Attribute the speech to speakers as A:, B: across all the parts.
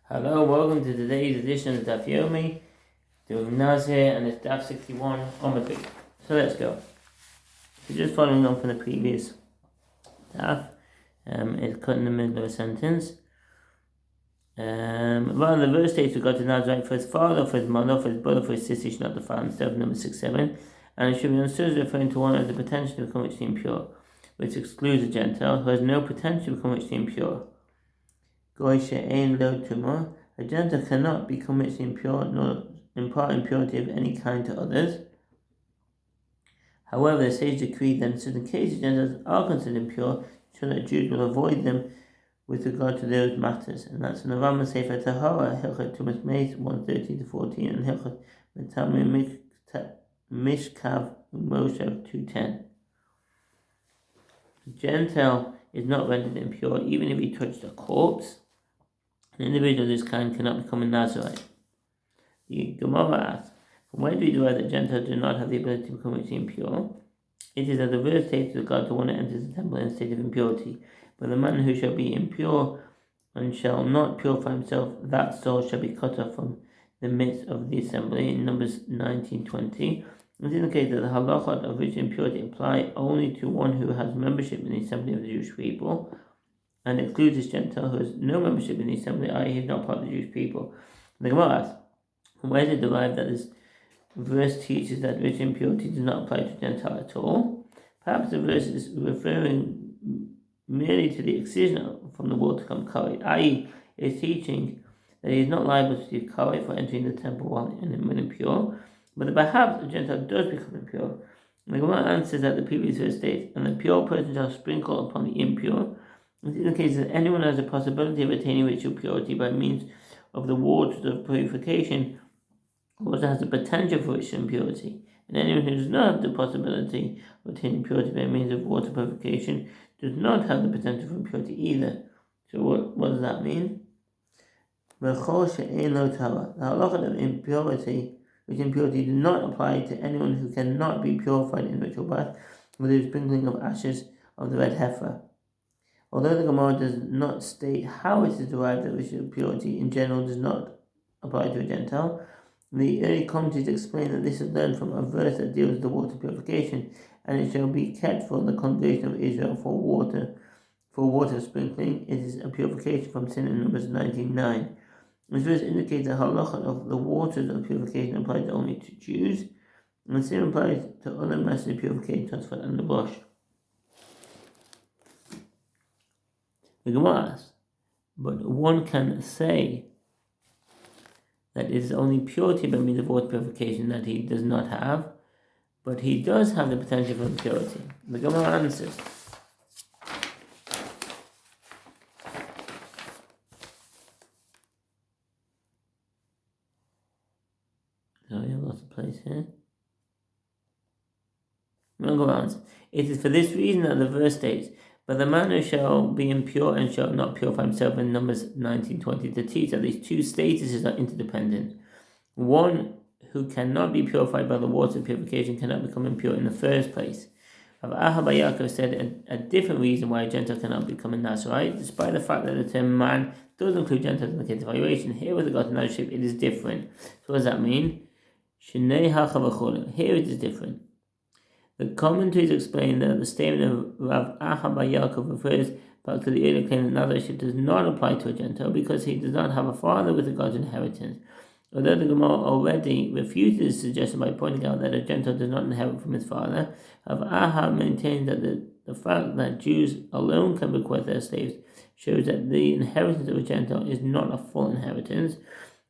A: Hello, welcome to today's edition of Daf Yomi, doing Nazir, and it's Daf 61 on the beat. So let's go. So just following on from the previous Daf, it's cut in the middle of a sentence. Well, the verse states regard to Nazir for his father, for his mother, for his brother, for his sister, should not defile himself, number 6-7, and it should be understood as referring to one of the potential to become ritually impure, which excludes a Gentile who has no potential to become ritually impure. A Gentile cannot become ritually impure nor impart impurity of any kind to others. However, the sage decreed that in certain cases Gentiles are considered impure, so that Jews will avoid them with regard to those matters. And that's in the Rambam Sefer Tahara, Hilchot Tumas Meis 1:13-14, and Hilchot Metamim Mishkav Moshe 2:10. The Gentile is not rendered impure even if he touched a corpse. An individual of this kind cannot become a Nazirite. The Gemara asks, from where do we derive that Gentiles do not have the ability to become ritually impure? It is that the verse states with regard to one that enters the temple in a state of impurity. But the man who shall be impure and shall not purify himself, that soul shall be cut off from the midst of the assembly, in Numbers 19:20. It indicates that the halachot of ritual impurity apply only to one who has membership in the assembly of the Jewish people, and excludes this Gentile who has no membership in the assembly, i.e. he is not part of the Jewish people. The Gemara asks, from where is it derived that this verse teaches that ritual impurity does not apply to Gentile at all? Perhaps the verse is referring merely to the excision from the wall to come kari, i.e. it is teaching that he is not liable to receive kari for entering the temple when impure, but that perhaps a Gentile does become impure. The Gemara answers that the previous verse states, and the pure person shall sprinkle upon the impure. It indicates that anyone has a possibility of attaining ritual purity by means of the waters of purification also has the potential for ritual impurity. And anyone who does not have the possibility of attaining purity by means of water purification does not have the potential for impurity either. So what does that mean? The halachah of impurity, which impurity does not apply to anyone who cannot be purified in ritual bath with the sprinkling of ashes of the red heifer. Although the Gemara does not state how it is derived that ritual purity in general does not apply to a Gentile, the early commentators explain that this is learned from a verse that deals with the water purification, and it shall be kept for the congregation of Israel for water sprinkling. It is a purification from sin in Numbers 19:9. This verse indicates that halachah of the waters of purification applies only to Jews, and the same applies to other methods of purification transferred and the bush. The Gemara asks, but one can say that it is only purity by means of water purification that he does not have, but he does have the potential for impurity. The Gemara answers, sorry, I've lost a place here. The Gemara answers, it is for this reason that the verse states, but the man who shall be impure and shall not purify himself in Numbers 19:20 to teach that these two statuses are interdependent. One who cannot be purified by the water of purification cannot become impure in the first place. Abba Yaakov said a different reason why a Gentile cannot become a Nazirite, despite the fact that the term man does include Gentiles in the case of evaluation. Here with regard to Nazirship, it is different. So what does that mean? Here it is different. The commentaries explain that the statement of Rav Abba Yaakov refers back to the earlier claim that Nazirship does not apply to a Gentile because he does not have a father with regard to inheritance. Although the Gemara already refuted this suggestion by pointing out that a Gentile does not inherit from his father, Rav Abba maintains that the fact that Jews alone can bequeath their slaves shows that the inheritance of a Gentile is not a full inheritance.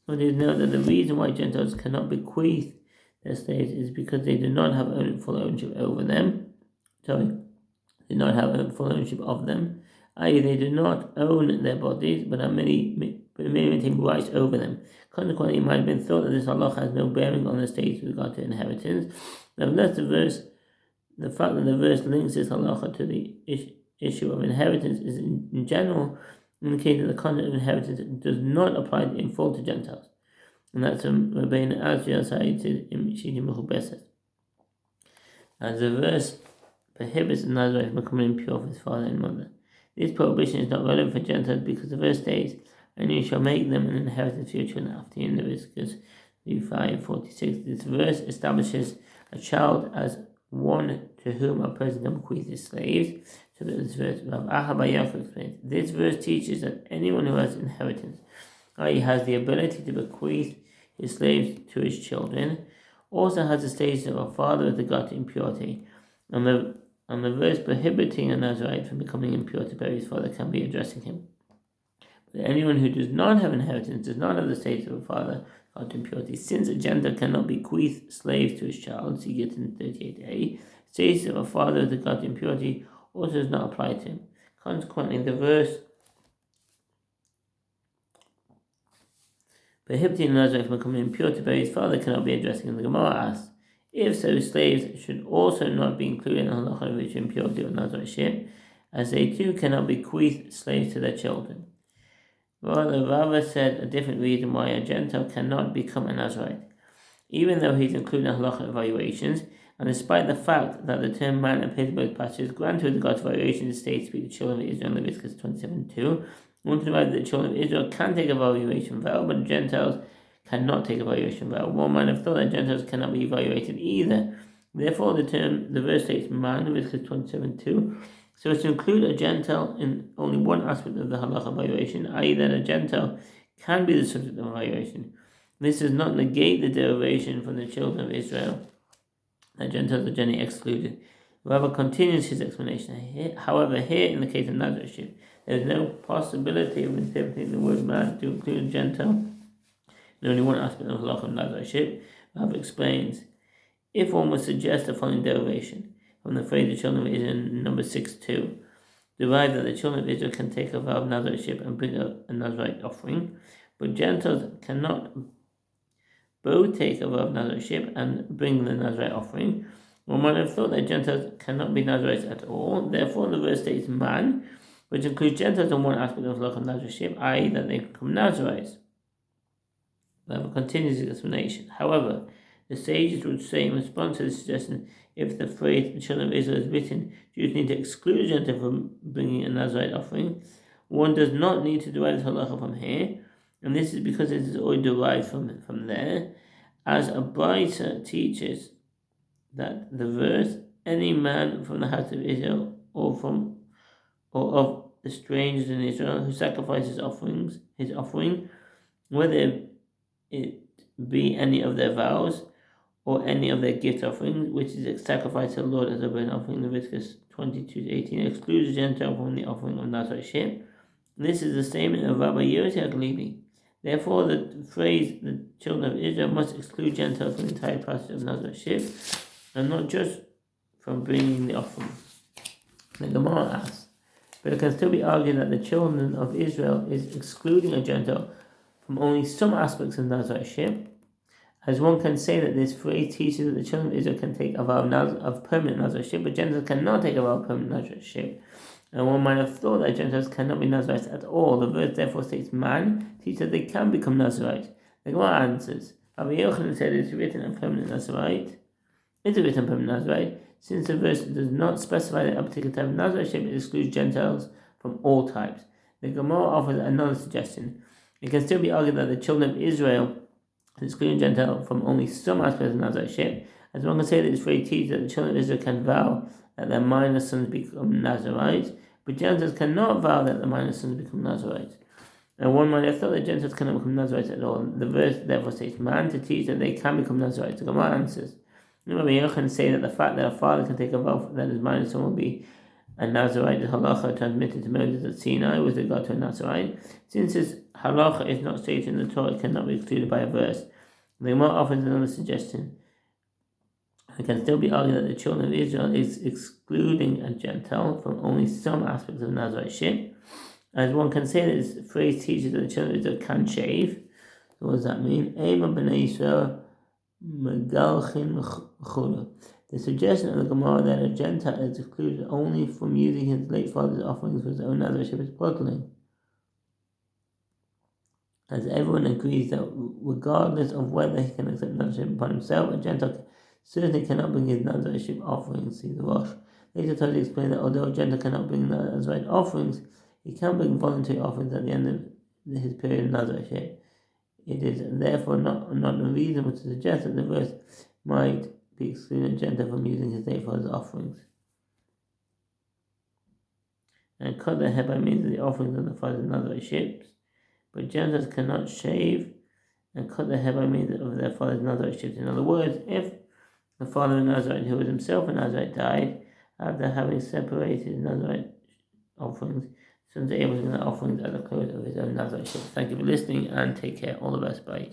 A: But it is noted that the reason why Gentiles cannot bequeath their slaves is because they do not have full ownership over them. They do not have full ownership of them. I.e., they do not own their bodies, but are merely maintain rights over them. Consequently, it might have been thought that this halach has no bearing on the states with regard to inheritance. Nevertheless, the fact that the verse links this halacha to the issue of inheritance is in general indicating that the concept of inheritance does not apply in full to Gentiles. And that's Rabbeinu Azriel cited in Shidi Mechubeset. As the verse prohibits a Nazirite from becoming impure for his father and mother. This prohibition is not relevant for Gentiles because the verse states, and you shall make them an inheritance for your children after you. In Leviticus 5:46, this verse establishes a child as one to whom a person can bequeath his slaves. So that this verse, Rav Aha bar Yaakov explains, this verse teaches that anyone who has inheritance, i.e. has the ability to bequeath his slaves to his children, also has the status of a father with regard to impurity, and the verse prohibiting a Nazirite from becoming impure to bury his father can be addressing him. But anyone who does not have inheritance does not have the status of a father with regard to impurity. Since a Gentile cannot bequeath slaves to his child, see Gittin 38a, status of a father with regard to impurity also does not apply to him. Consequently, the verse prohibiting a Nazirite from becoming impure to bury his father cannot be addressing. And the Gemara asks, if so, slaves should also not be included in halacha of impurity or Nazirite, as they too cannot bequeath slaves to their children. Rather, Rava said a different reason why a Gentile cannot become a Nazirite. Even though he's included in halacha evaluations, and despite the fact that the term man appears in both passages, granted with regard to evaluations, states speak the children of Israel in Leviticus 27:2. We want to know that the children of Israel can take a evaluation vow, but Gentiles cannot take a evaluation vow. One might have thought that Gentiles cannot be evaluated either. Therefore, the verse states man, Leviticus 27:2. So as to include a Gentile in only one aspect of the halacha evaluation, i.e. that a Gentile can be the subject of evaluation. This does not negate the derivation from the children of Israel that Gentiles are generally excluded. Rabbi continues his explanation. However, here in the case of Nazirship, there is no possibility of interpreting the word man to include a Gentile in only one aspect of halacha of Nazirship. Rabbi explains, if one would suggest the following derivation from the phrase the children of Israel in number 6:2, derive that the children of Israel can take a vow of Nazirship and bring a Nazirite offering, but Gentiles cannot both take a vow of Nazirship and bring the Nazirite offering. One might have thought that Gentiles cannot be Nazirites at all. Therefore, the verse states man, which includes Gentiles in one aspect of halacha of Nazirship, i.e. that they become Nazirites. Rabbi continues his explanation. However, the sages would say in response to this suggestion, if the phrase the children of Israel is written, Jews need to exclude a Gentile from bringing a Nazirite offering. One does not need to derive the halacha from here, and this is because it is already derived from there, as a Braita teaches that the verse, any man from the house of Israel or of the strangers in Israel who sacrifices his offering, whether it be any of their vows or any of their gift offerings, which is a sacrifice to the Lord as a burnt offering, Leviticus 22:18, excludes the Gentile from the offering of Nazirite. This is the statement of Rabbi Yossi HaGalibi. Therefore, the phrase the children of Israel must exclude Gentiles from the entire passage of Nazirite, and not just from bringing the offering. The Gemara asks, but it can still be argued that the children of Israel is excluding a Gentile from only some aspects of Nazirite, as one can say that this phrase teaches that the children of Israel can take a vow of permanent Nazirite, but Gentiles cannot take a vow of permanent Nazirite. And one might have thought that Gentiles cannot be Nazirites at all. The verse therefore states man teaches that they can become Nazirites. The Gemara answers, Rabbi Yochanan said it is written a permanent Nazirite. Is it written permanent Nazirite? Since the verse does not specify that a particular type of Nazirite, it excludes Gentiles from all types. The Gemara offers another suggestion. It can still be argued that the children of Israel excluding Gentile from only some aspects of Nazirite, as one can say that this phrase teaches that the children of Israel can vow that their minor sons become Nazirites, but Gentiles cannot vow that the minor sons become Nazirites. And one might have thought that Gentiles cannot become Nazirites at all. The verse therefore states man to teach that they can become Nazirites. The Gemara answers, Rabbi Yochanan say that the fact that a father can take a vow that his minor son will be a Nazirite is halacha transmitted to Moses at Sinai with regard to a Nazirite. Since this halacha is not stated in the Torah, it cannot be excluded by a verse. The Gemara offers another suggestion. It can still be argued that the children of Israel is excluding a Gentile from only some aspects of Nazirite, as one can say that this phrase teaches that the children of Israel can shave. So what does that mean? Ema b'nei Yisrael megalchin chula. The suggestion of the Gemara that a Gentile is excluded only from using his late father's offerings for his own Nazirite is puzzling, as everyone agrees that regardless of whether he can accept Nazirite upon himself, a Gentile certainly cannot bring his Nazirite offerings. See the Rosh. Later Tony explained that although a Gentile cannot bring Nazirite offerings, he can bring voluntary offerings at the end of his period of Nazirship. It is therefore not unreasonable to suggest that the verse might be excluding a Gentile from using his day for his offerings. And cut the hair by means of the offerings of the father's Nazirships, but Gentiles cannot shave and cut the hair by means of their father's Nazirships. In other words, if the father of Nazirite, who was himself a Nazirite, died after having separated Nazirite offerings, sons are able to give offerings at the close of his own Nazirite. Thank you for listening and take care. All the best. Bye.